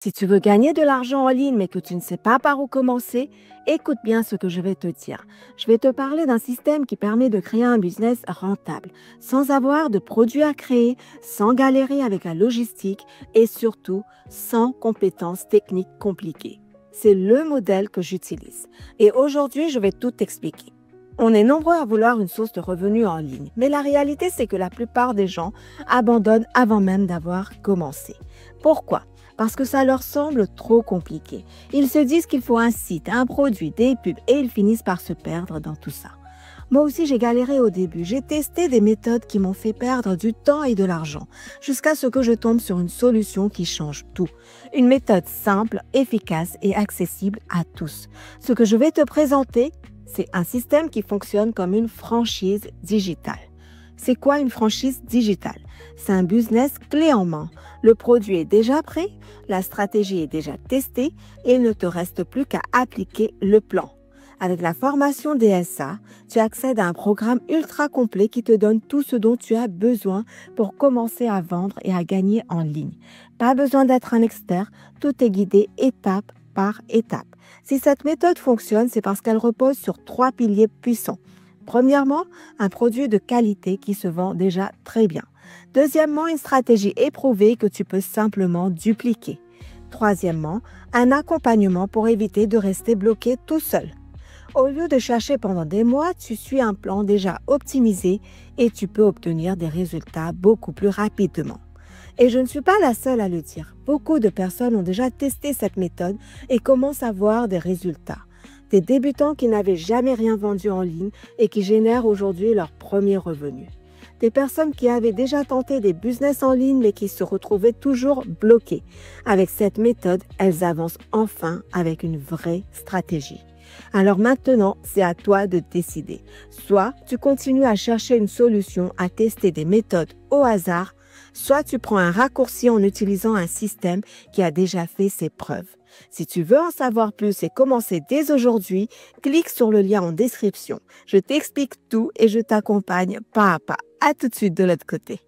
Si tu veux gagner de l'argent en ligne mais que tu ne sais pas par où commencer, écoute bien ce que je vais te dire. Je vais te parler d'un système qui permet de créer un business rentable, sans avoir de produits à créer, sans galérer avec la logistique et surtout sans compétences techniques compliquées. C'est le modèle que j'utilise. Et aujourd'hui, je vais tout t'expliquer. On est nombreux à vouloir une source de revenus en ligne, mais la réalité, c'est que la plupart des gens abandonnent avant même d'avoir commencé. Pourquoi? Parce que ça leur semble trop compliqué. Ils se disent qu'il faut un site, un produit, des pubs et ils finissent par se perdre dans tout ça. Moi aussi, j'ai galéré au début. J'ai testé des méthodes qui m'ont fait perdre du temps et de l'argent, jusqu'à ce que je tombe sur une solution qui change tout. Une méthode simple, efficace et accessible à tous. Ce que je vais te présenter, c'est un système qui fonctionne comme une franchise digitale. C'est quoi une franchise digitale? C'est un business clé en main. Le produit est déjà prêt, la stratégie est déjà testée et il ne te reste plus qu'à appliquer le plan. Avec la formation DSA, tu accèdes à un programme ultra complet qui te donne tout ce dont tu as besoin pour commencer à vendre et à gagner en ligne. Pas besoin d'être un expert, tout est guidé étape par étape. Si cette méthode fonctionne, c'est parce qu'elle repose sur 3 piliers puissants. Premièrement, un produit de qualité qui se vend déjà très bien. Deuxièmement, une stratégie éprouvée que tu peux simplement dupliquer. Troisièmement, un accompagnement pour éviter de rester bloqué tout seul. Au lieu de chercher pendant des mois, tu suis un plan déjà optimisé et tu peux obtenir des résultats beaucoup plus rapidement. Et je ne suis pas la seule à le dire. Beaucoup de personnes ont déjà testé cette méthode et commencent à voir des résultats. Des débutants qui n'avaient jamais rien vendu en ligne et qui génèrent aujourd'hui leurs premiers revenus. Des personnes qui avaient déjà tenté des business en ligne mais qui se retrouvaient toujours bloquées. Avec cette méthode, elles avancent enfin avec une vraie stratégie. Alors maintenant, c'est à toi de décider. Soit tu continues à chercher une solution, à tester des méthodes au hasard, soit tu prends un raccourci en utilisant un système qui a déjà fait ses preuves. Si tu veux en savoir plus et commencer dès aujourd'hui, clique sur le lien en description. Je t'explique tout et je t'accompagne pas à pas. À tout de suite de l'autre côté.